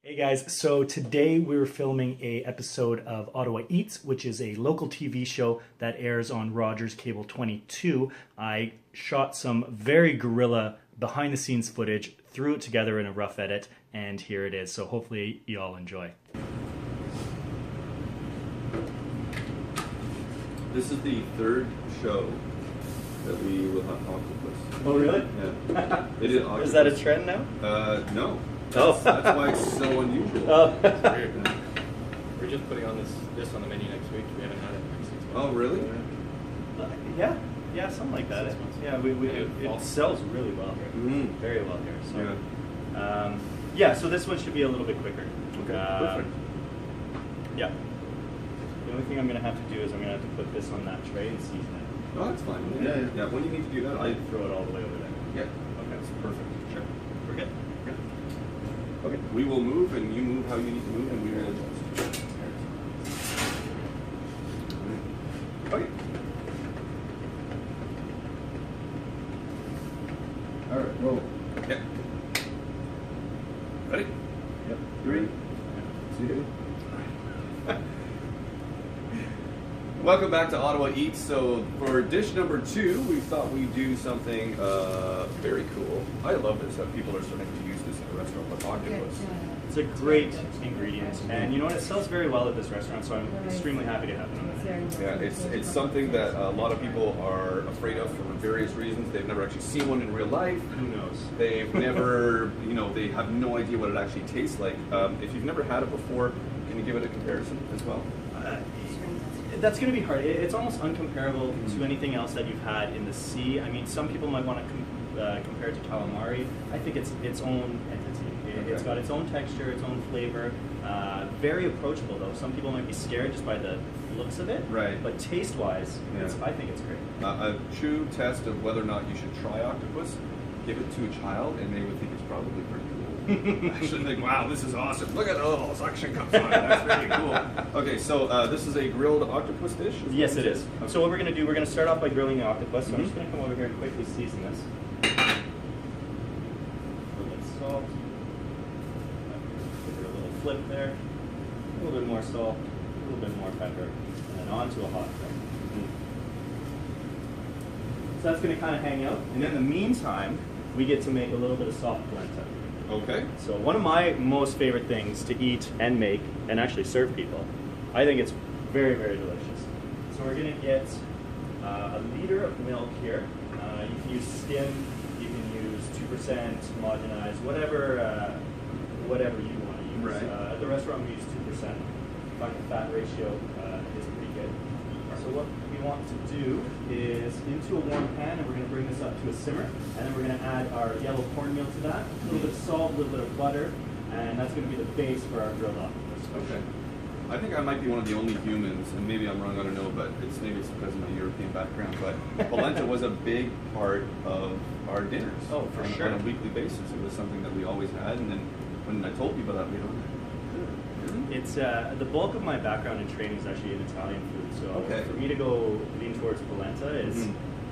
Hey guys, so today we were filming a episode of Ottawa Eats, which is a local TV show that airs on Rogers Cable 22. I shot some very guerrilla behind the scenes footage, threw it together in a rough edit, and here it is. So hopefully you all enjoy. This is the third show that we will have octopus. Oh really? Yeah. It is octopus. Is that a trend now? No. Oh. That's why it's so unusual. Oh. We're just putting on this on the menu next week. We haven't had it for 6 months. Oh, really? Yeah, something like that. 6 months. Yeah, it sells really well here. Mm. Very well here. So, Yeah. so this one should be a little bit quicker. Okay, perfect. Yeah. The only thing I'm going to have to do is I'm going to have to put this on that tray and season it. Oh, that's fine. Yeah. When you need to do that, I throw it all the way over there. Yeah. Okay, that's perfect. Sure. We're good. Okay. We will move, and you move how you need to move, and we will adjust. Okay. All right, roll. Yeah. Ready? Yep. 3. 2. Welcome back to Ottawa Eats. So for dish number 2, we thought we'd do something very cool. I love this, that people are starting to use this in a restaurant with octopus. It's a great ingredient, and you know what? It sells very well at this restaurant, so I'm extremely happy to have it on there. Yeah, it's something that a lot of people are afraid of for various reasons. They've never actually seen one in real life. Who knows? They've never, they have no idea what it actually tastes like. If you've never had it before, can you give it a comparison as well? That's going to be hard. It's almost uncomparable to anything else that you've had in the sea. I mean, some people might want to compare it to calamari. I think it's its own entity. It's got its own texture, its own flavor. Very approachable, though. Some people might be scared just by the looks of it. Right. But taste-wise, I think it's great. A true test of whether or not you should try octopus, give it to a child, and they would think it's probably pretty cool. Actually think, wow, this is awesome. Look at all the suction comes on. That's pretty cool. Okay, so this is a grilled octopus dish? Yes, it is. Okay. So what we're going to do, we're going to start off by grilling the octopus. So I'm just going to come over here and quickly season this. A little bit of salt. Give it a little flip there. A little bit more salt. A little bit more pepper. And then onto a hot plate. So that's going to kind of hang out. And in the meantime, we get to make a little bit of soft polenta. Okay. So one of my most favorite things to eat and make and actually serve people, I think it's very, very delicious. So we're going to get a liter of milk here. You can use skim, you can use 2% homogenized, whatever you want to use. Right. At the restaurant we use 2%. In fact, the fat ratio is pretty good. So what we want to do is into a warm pan, and we're going to bring this up to a simmer, and then we're going to add our yellow cornmeal to that, a little bit of salt, a little bit of butter, and that's going to be the base for our grilled octopus. Okay. I think I might be one of the only humans, and maybe I'm wrong, I don't know, but maybe it's because of my European background, but polenta was a big part of our dinners. Oh, for sure. On a weekly basis. It was something that we always had, and then when I told people that, we don't. It's the bulk of my background and training is actually in Italian food, so for me to go lean towards polenta is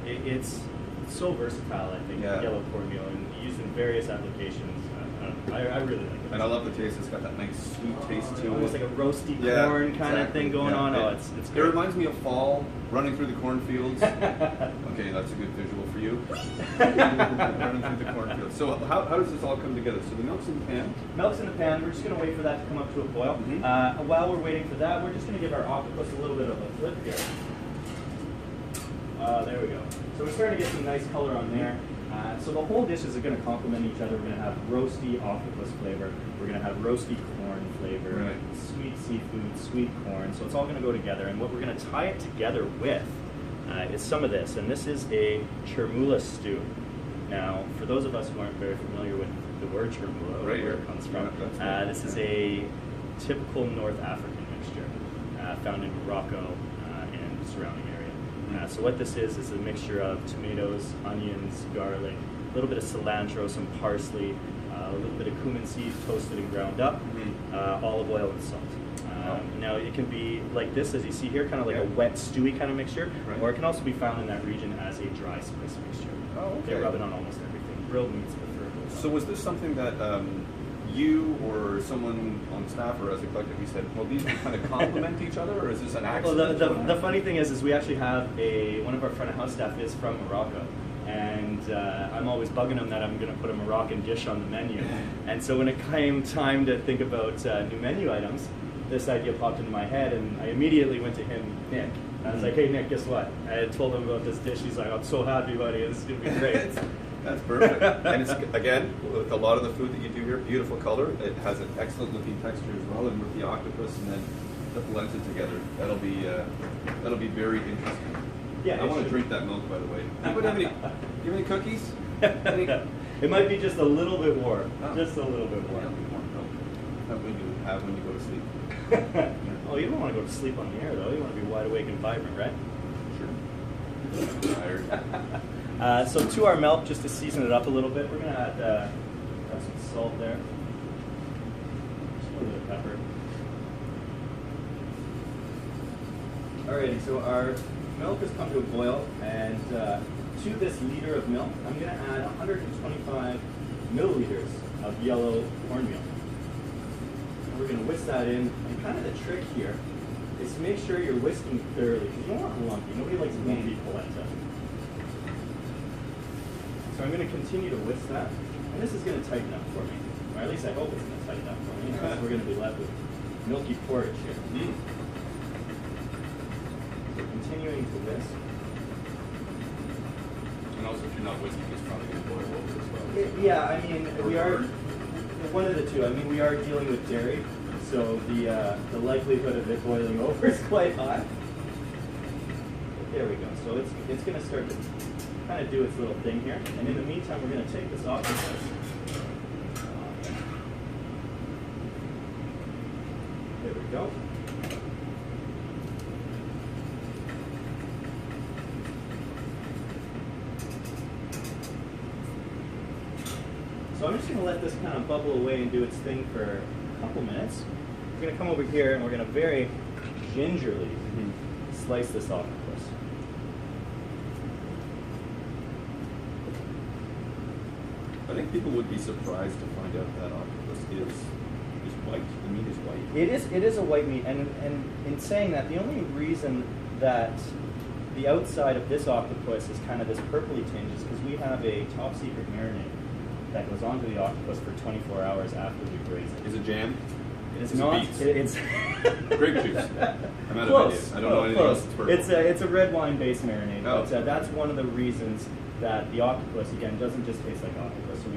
it's so versatile. I think yellow cornmeal and used in various applications. I really like it. And I love the taste. It's got that nice sweet taste to it. Almost like a roasty corn kind of thing going on. Oh, it's It great. reminds me of fall, running through the cornfields. Okay, that's a good visual for you. Running through the cornfields. So how does this all come together? So the milk's in the pan. Milk's in the pan. We're just going to wait for that to come up to a boil. While we're waiting for that, we're just going to give our octopus a little bit of a flip here. There we go. So we're starting to get some nice color on there. So the whole dishes are going to complement each other. We're going to have roasty octopus flavor. We're going to have roasty corn flavor, sweet seafood, sweet corn. So it's all going to go together. And what we're going to tie it together with is some of this. And this is a chermoula stew. Now, for those of us who aren't very familiar with the word chermoula, where it comes from, this is a typical North African mixture found in Morocco and the surrounding area. So what this is a mixture of tomatoes, onions, garlic, a little bit of cilantro, some parsley, a little bit of cumin seeds toasted and ground up, olive oil and salt. Now it can be like this, as you see here, kind of like a wet stewy kind of mixture, or it can also be found in that region as a dry spice mixture. Oh, okay. They rub it on almost everything. Grilled meats preferably. So was this something that you or someone on staff or as a collective, you said, well, these can kind of complement each other, or is this an Well, accident? the funny thing is we actually have one of our front of house staff is from Morocco, and I'm always bugging him that I'm going to put a Moroccan dish on the menu. And so when it came time to think about new menu items, this idea popped into my head, and I immediately went to him, Nick. I was like, hey, Nick, guess what? I had told him about this dish. He's like, I'm so happy, buddy. This is going to be great. That's perfect. And it's, again, with a lot of the food that you do here, beautiful color. It has an excellent looking texture as well, and with the octopus and then the polenta together, that'll be very interesting. Yeah, I it want to should. drink that milk, by the way. Anybody have any? Do you have any cookies? Any? It might be just a little bit warm. Oh. Just a little bit Yeah, warm. warm milk. That when you have when you go to sleep. Oh, you don't want to go to sleep on the air, though. You want to be wide awake and vibrant, right? Sure. I'm tired. So to our milk, just to season it up a little bit, we're going to add some salt there. Just a little bit of pepper. Alrighty, so our milk has come to a boil, and to this liter of milk, I'm going to add 125 milliliters of yellow cornmeal. And we're going to whisk that in, and kind of the trick here is to make sure you're whisking thoroughly, because you don't want lumpy. Nobody likes lumpy polenta. So I'm going to continue to whisk that, and this is going to tighten up for me, or at least I hope it's going to tighten up for me, because we're going to be left with milky porridge here. So continuing to whisk. And also, if you're not whisking, it's probably going to boil over as well. Yeah, I mean, we are one of the two. I mean, we are dealing with dairy, so the likelihood of it boiling over is quite high. But there we go. So it's going to start to kind of do its little thing here. And in the meantime, we're going to take this octopus. There we go. So I'm just going to let this kind of bubble away and do its thing for a couple minutes. We're going to come over here and we're going to very gingerly slice this octopus. I think people would be surprised to find out that octopus is white. The meat is white. It is a white meat, and in saying that, the only reason that the outside of this octopus is kind of this purpley tinge is because we have a top secret marinade that goes onto the octopus for 24 hours after we braise it. Is it jam? It is Is it not. beets? It's Grape juice. I'm out of close. ideas. I don't know anything close. else that's purple. It's a red wine based marinade. Oh. But that's one of the reasons that the octopus again doesn't just taste like octopus. So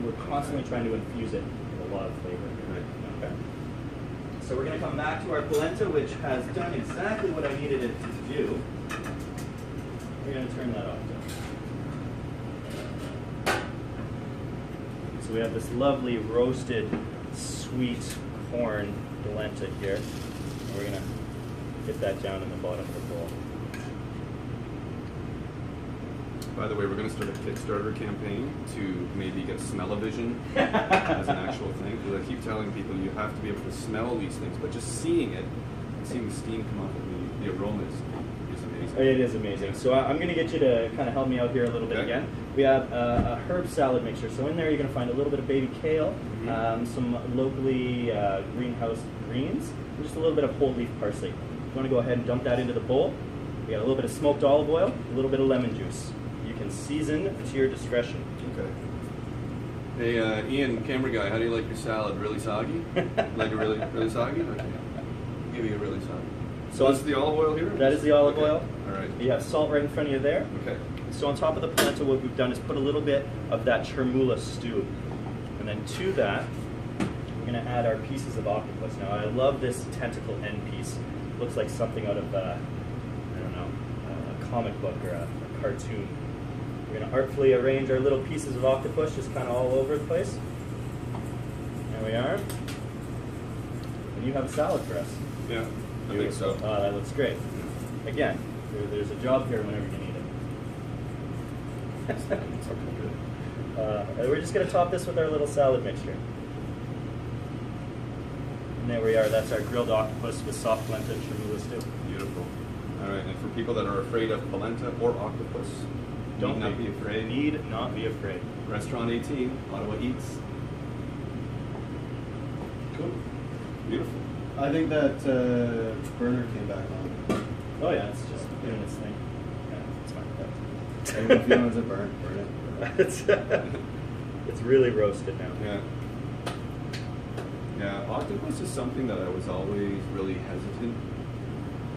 we're constantly trying to infuse it with a lot of flavor. Right. Okay. So we're going to come back to our polenta, which has done exactly what I needed it to do. We're going to turn that off. So we have this lovely roasted sweet corn polenta here. And we're going to get that down in the bottom of the bowl. By the way, we're going to start a Kickstarter campaign to maybe get smell-o-vision as an actual thing. Because I keep telling people you have to be able to smell these things, but just seeing it, and seeing the steam come off of the aroma is amazing. It is amazing. So I'm going to get you to kind of help me out here a little bit Okay. again. We have a herb salad mixture. So in there you're going to find a little bit of baby kale, some locally greenhouse greens, and just a little bit of whole leaf parsley. You want to go ahead and dump that into the bowl. We got a little bit of smoked olive oil, a little bit of lemon juice. You can season to your discretion. Okay. Hey, Ian, camera guy, how do you like your salad? Really soggy? Like it really soggy? Okay. I'll give you a really soggy. So this is the olive oil here? That is the olive oil. All right. You have salt right in front of you there. Okay. So on top of the polenta, what we've done is put a little bit of that chermoula stew. And then to that, we're going to add our pieces of octopus. Now, I love this tentacle end piece. It looks like something out of, I don't know, a comic book or a cartoon. We're going to artfully arrange our little pieces of octopus just kind of all over the place. There we are. And you have a salad for us. Yeah, I think so. Oh, that looks great. Again, there's a job here whenever you need it. We're just going to top this with our little salad mixture. And there we are. That's our grilled octopus with soft polenta and chermoula stew. Beautiful. All right, and for people that are afraid of polenta or octopus, Don't need not be afraid. Need not be afraid. Restaurant 18, Ottawa Eats. Beautiful. I think that burner came back on. Oh yeah, it's just doing its thing. Yeah, it's fine. If you know it's a burn it. It's really roasted now. Yeah. Yeah, octopus is something that I was always really hesitant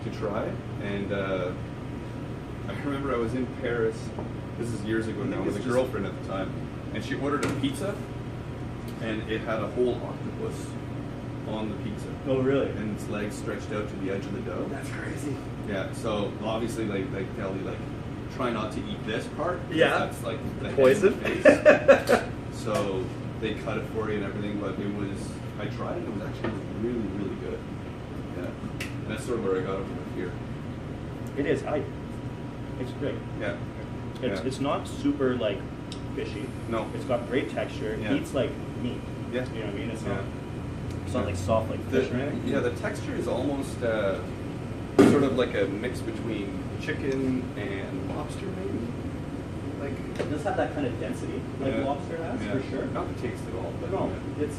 to try, and I remember I was in Paris. This is years ago now, with a girlfriend at the time, and she ordered a pizza, and it had a whole octopus on the pizza, Oh really? and its legs stretched out to the edge of the dough. That's crazy. Yeah, so obviously, like they tell you, like, try not to eat this part. 'Cause Yeah. that's like the head Poison. and the face. So they cut it for you and everything, but it was. I tried it. It was actually really, really good. Yeah, and that's sort of where I got over my fear. It is. It's great. Yeah. It's not super like fishy. No. It's got great texture. It Yeah. eats like meat. Yeah. You know what I mean? It's Yeah. not. It's not like soft like fish or anything. Yeah, the texture is almost sort of like a mix between chicken and lobster, maybe. Like It does have that kind of density like yeah. lobster has Yeah. for sure. Not the taste at all, but No, yeah. it's